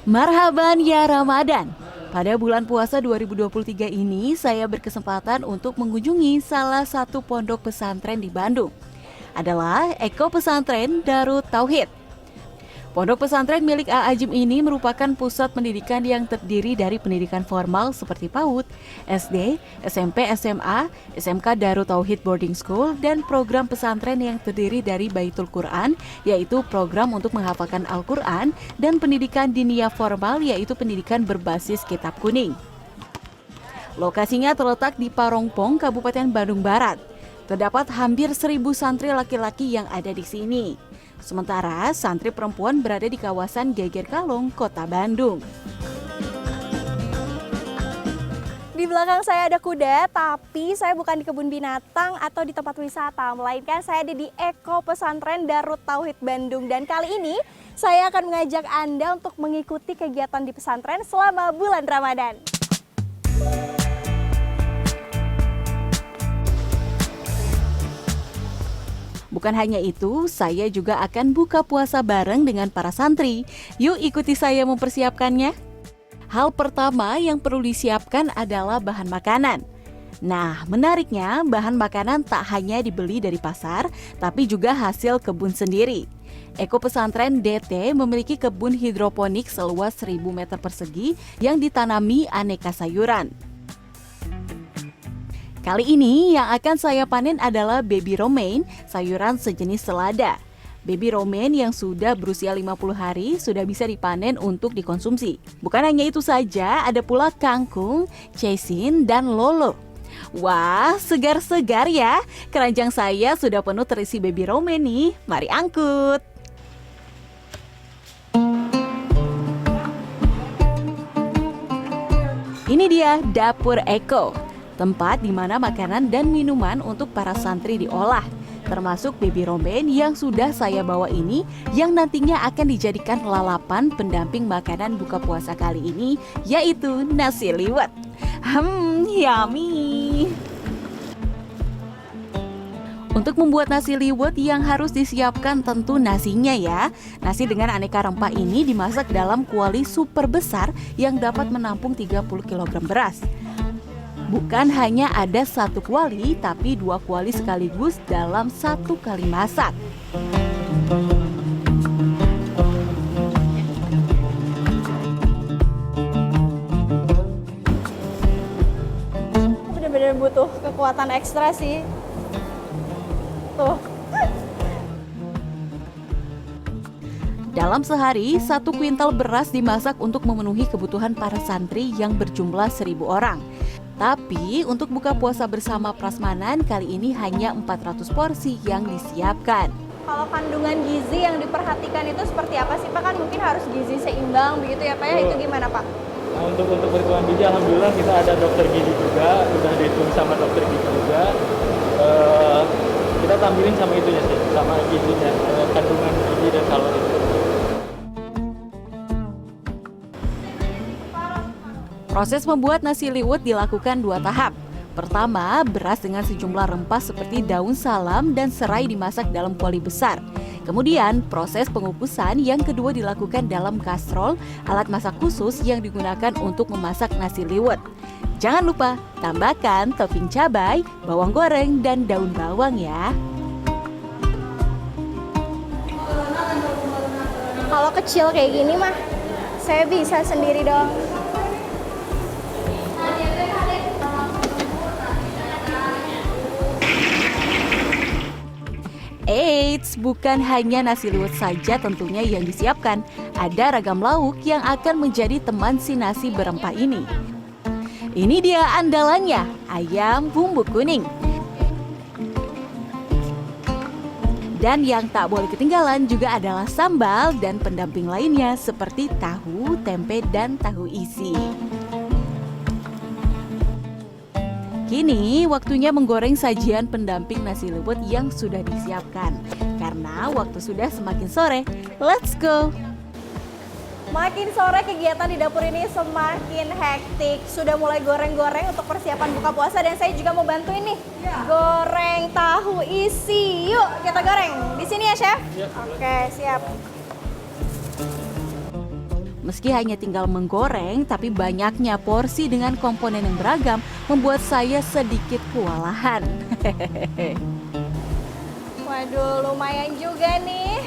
Marhaban ya Ramadan. Pada bulan puasa 2023 ini, saya berkesempatan untuk mengunjungi salah satu pondok pesantren di Bandung. Adalah Eko Pesantren Darut Tauhid. Pondok pesantren milik A. Ajim ini merupakan pusat pendidikan yang terdiri dari pendidikan formal seperti PAUD, SD, SMP, SMA, SMK Darut Tauhid Boarding School, dan program pesantren yang terdiri dari Baitul Quran, yaitu program untuk menghafalkan Al-Quran, dan pendidikan diniyah formal, yaitu pendidikan berbasis kitab kuning. Lokasinya terletak di Parongpong, Kabupaten Bandung Barat. Terdapat hampir 1.000 santri laki-laki yang ada di sini. Sementara santri perempuan berada di kawasan Geger Kalong, Kota Bandung. Di belakang saya ada kuda, tapi saya bukan di kebun binatang atau di tempat wisata, melainkan saya ada di Eko Pesantren Darut Tauhid Bandung. Dan kali ini saya akan mengajak Anda untuk mengikuti kegiatan di pesantren selama bulan Ramadan. Bukan hanya itu, saya juga akan buka puasa bareng dengan para santri. Yuk ikuti saya mempersiapkannya. Hal pertama yang perlu disiapkan adalah bahan makanan. Nah, menariknya bahan makanan tak hanya dibeli dari pasar, tapi juga hasil kebun sendiri. Eko Pesantren DT memiliki kebun hidroponik seluas 1.000 meter persegi yang ditanami aneka sayuran. Kali ini yang akan saya panen adalah baby romaine, sayuran sejenis selada. Baby romaine yang sudah berusia 50 hari sudah bisa dipanen untuk dikonsumsi. Bukan hanya itu saja, ada pula kangkung, caisin, dan lolo. Wah, segar-segar ya. Keranjang saya sudah penuh terisi baby romaine nih. Mari angkut. Ini dia Dapur Eko. Tempat di mana makanan dan minuman untuk para santri diolah, termasuk baby romaine yang sudah saya bawa ini, yang nantinya akan dijadikan lalapan pendamping makanan buka puasa kali ini, yaitu nasi liwet. Yummy! Untuk membuat nasi liwet yang harus disiapkan tentu nasinya ya. Nasi dengan aneka rempah ini dimasak dalam kuali super besar yang dapat menampung 30 kg beras. Bukan hanya ada satu kuali, tapi 2 kuali sekaligus dalam 1 kali masak. Benar-benar butuh kekuatan ekstra sih. Tuh. Dalam sehari, 1 kuintal beras dimasak untuk memenuhi kebutuhan para santri yang berjumlah 1.000 orang. Tapi untuk buka puasa bersama prasmanan kali ini hanya 400 porsi yang disiapkan. Kalau kandungan gizi yang diperhatikan itu seperti apa sih Pak? Kan mungkin harus gizi seimbang begitu ya Pak ya? Itu gimana Pak? Nah, untuk perhitungan gizi alhamdulillah kita ada dokter gizi juga, sudah dihitung sama dokter gizi juga. Kita tampilin sama itunya sih, sama gizinya, kandungan gizi dan kalori. Proses membuat nasi liwet dilakukan 2 tahap. Pertama, beras dengan sejumlah rempah seperti daun salam dan serai dimasak dalam kuali besar. Kemudian, proses pengukusan yang kedua dilakukan dalam kastrol, alat masak khusus yang digunakan untuk memasak nasi liwet. Jangan lupa tambahkan topping cabai, bawang goreng, dan daun bawang ya. Kalau kecil kayak gini mah, saya bisa sendiri dong. Eits, bukan hanya nasi liwet saja tentunya yang disiapkan. Ada ragam lauk yang akan menjadi teman si nasi berempah ini. Ini dia andalannya, ayam bumbu kuning. Dan yang tak boleh ketinggalan juga adalah sambal dan pendamping lainnya seperti tahu, tempe, dan tahu isi. Kini waktunya menggoreng sajian pendamping nasi liwet yang sudah disiapkan. Karena waktu sudah semakin sore, let's go! Makin sore kegiatan di dapur ini semakin hektik. Sudah mulai goreng-goreng untuk persiapan buka puasa dan saya juga mau bantuin nih. Goreng tahu isi. Yuk kita goreng. Di sini ya, Chef? Ya. Oke, siap. Meski hanya tinggal menggoreng, tapi banyaknya porsi dengan komponen yang beragam membuat saya sedikit kewalahan. Waduh, lumayan juga nih.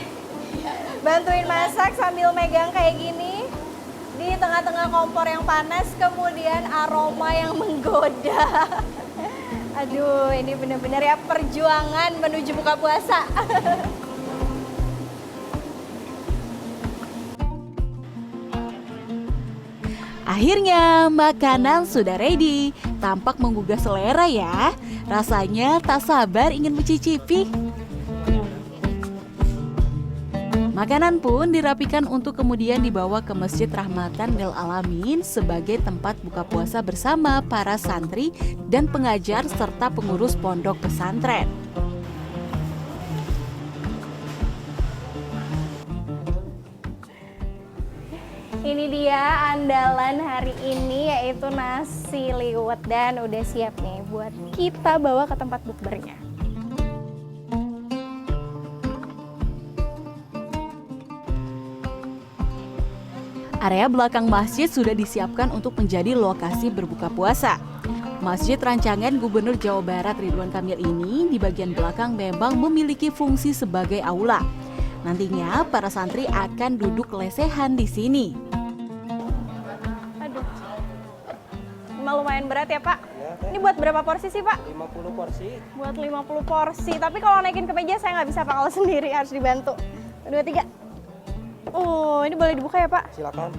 Bantuin masak sambil megang kayak gini. Di tengah-tengah kompor yang panas, kemudian aroma yang menggoda. Aduh, ini benar-benar ya perjuangan menuju buka puasa. Akhirnya makanan sudah ready. Tampak menggugah selera ya. Rasanya tak sabar ingin mencicipi. Makanan pun dirapikan untuk kemudian dibawa ke Masjid Rahmatan Lil Alamin sebagai tempat buka puasa bersama para santri dan pengajar serta pengurus pondok pesantren. Ini dia andalan hari ini, yaitu nasi liwet, dan udah siap nih buat kita bawa ke tempat bukbernya. Area belakang masjid sudah disiapkan untuk menjadi lokasi berbuka puasa. Masjid rancangan Gubernur Jawa Barat Ridwan Kamil ini di bagian belakang memang memiliki fungsi sebagai aula. Nantinya para santri akan duduk lesehan di sini. Aduh, lumayan berat ya Pak? Ini buat berapa porsi sih Pak? 50 porsi. Buat 50 porsi, tapi kalau naikin ke meja saya nggak bisa Pak, kalau sendiri harus dibantu. 2, 3. Oh, ini boleh dibuka ya Pak? Silakan.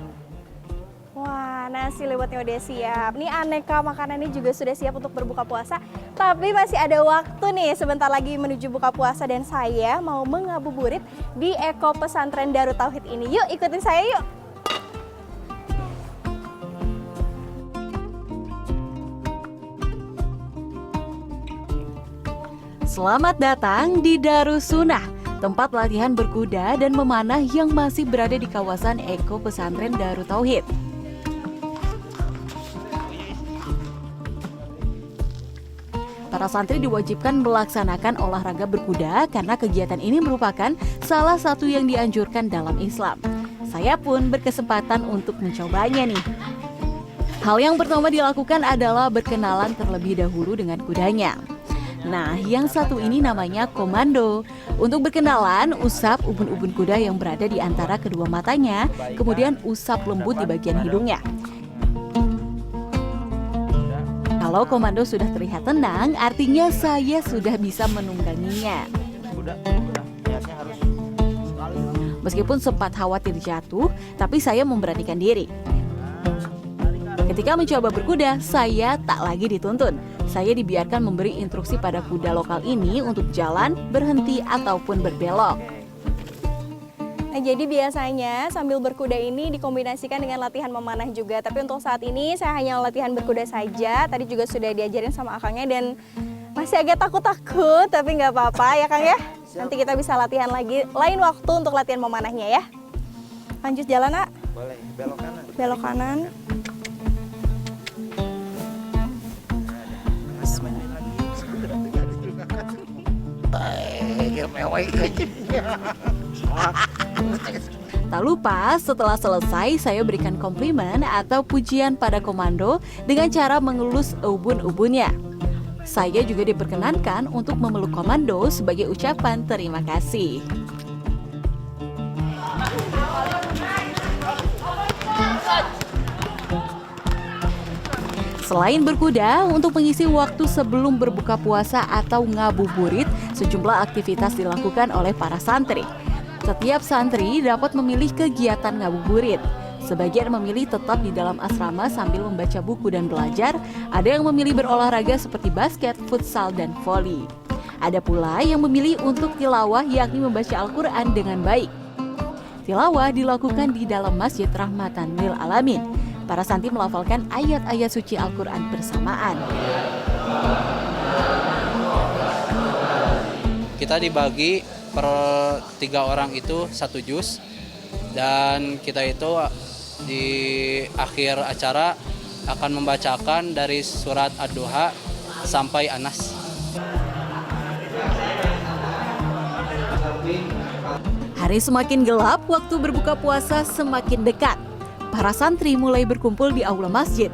Wah, nasi liwetnya udah siap. Ini aneka makanannya juga sudah siap untuk berbuka puasa. Tapi masih ada waktu nih, sebentar lagi menuju buka puasa dan saya mau mengabuburit di Eko Pesantren Darut Tauhid ini. Yuk, ikutin saya yuk. Selamat datang di Darussunnah, tempat latihan berkuda dan memanah yang masih berada di kawasan Eko Pesantren Darut Tauhid. Para santri diwajibkan melaksanakan olahraga berkuda karena kegiatan ini merupakan salah satu yang dianjurkan dalam Islam. Saya pun berkesempatan untuk mencobanya nih. Hal yang pertama dilakukan adalah berkenalan terlebih dahulu dengan kudanya. Nah, yang satu ini namanya komando. Untuk berkenalan, usap ubun-ubun kuda yang berada di antara kedua matanya, kemudian usap lembut di bagian hidungnya. Kalau komando sudah terlihat tenang, artinya saya sudah bisa menungganginya. Meskipun sempat khawatir jatuh, tapi saya memberanikan diri. Ketika mencoba berkuda, saya tak lagi dituntun. Saya dibiarkan memberi instruksi pada kuda lokal ini untuk jalan, berhenti, ataupun berbelok. Nah, jadi biasanya sambil berkuda ini dikombinasikan dengan latihan memanah juga. Tapi untuk saat ini saya hanya latihan berkuda saja. Tadi juga sudah diajarin sama akangnya dan masih agak takut-takut, tapi nggak apa-apa ya Kang ya. Nanti kita bisa latihan lagi lain waktu untuk latihan memanahnya ya. Lanjut jalan, Nak. Boleh, belok kanan. Belok kanan. Tak lupa, setelah selesai saya berikan komplimen atau pujian pada komando dengan cara mengelus ubun-ubunnya. Saya juga diperkenankan untuk memeluk komando sebagai ucapan terima kasih. Selain berkuda, untuk mengisi waktu sebelum berbuka puasa atau ngabuburit, sejumlah aktivitas dilakukan oleh para santri. Setiap santri dapat memilih kegiatan ngabuburit. Sebagian memilih tetap di dalam asrama sambil membaca buku dan belajar. Ada yang memilih berolahraga seperti basket, futsal, dan voli. Ada pula yang memilih untuk tilawah, yakni membaca Al-Quran dengan baik. Tilawah dilakukan di dalam Masjid Rahmatan Lil Alamin. Para santri melafalkan ayat-ayat suci Al-Quran bersamaan. Kita dibagi per 3 orang itu 1 juz, dan kita itu di akhir acara akan membacakan dari surat Ad-Duha sampai Anas. Hari semakin gelap, waktu berbuka puasa semakin dekat. para santri mulai berkumpul di aula masjid.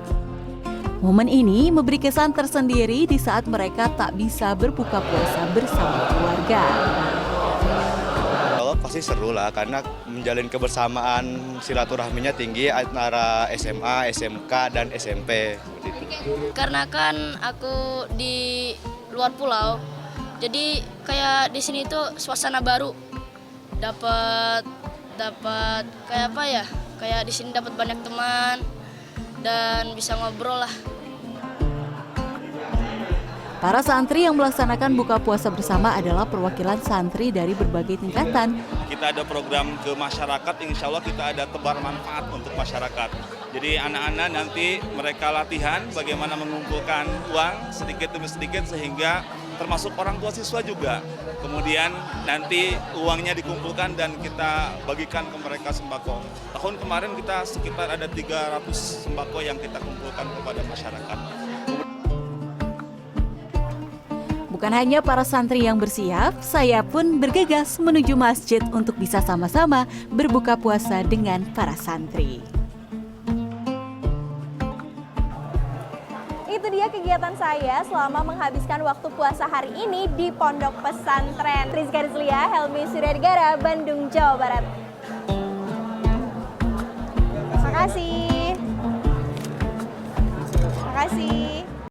Momen ini memberi kesan tersendiri di saat mereka tak bisa berbuka puasa bersama keluarga. Kalau pasti seru lah karena menjalin kebersamaan, silaturahminya tinggi antara SMA, SMK, dan SMP. Karena kan aku di luar pulau, jadi kayak di sini tuh suasana baru. Dapat kayak apa ya? Kayak di sini dapat banyak teman dan bisa ngobrol lah. Para santri yang melaksanakan buka puasa bersama adalah perwakilan santri dari berbagai tingkatan. Kita ada program ke masyarakat, insya Allah kita ada tebar manfaat untuk masyarakat. Jadi anak-anak nanti mereka latihan bagaimana mengumpulkan uang sedikit demi sedikit sehingga termasuk orang tua siswa juga. Kemudian nanti uangnya dikumpulkan dan kita bagikan ke mereka sembako. Tahun kemarin kita sekitar ada 300 sembako yang kita kumpulkan kepada masyarakat. Bukan hanya para santri yang bersiap, saya pun bergegas menuju masjid untuk bisa sama-sama berbuka puasa dengan para santri. Itu dia kegiatan saya selama menghabiskan waktu puasa hari ini di Pondok Pesantren. Rizka Rizlia, Helmi Suryadegara, Bandung, Jawa Barat. Terima kasih. Terima kasih.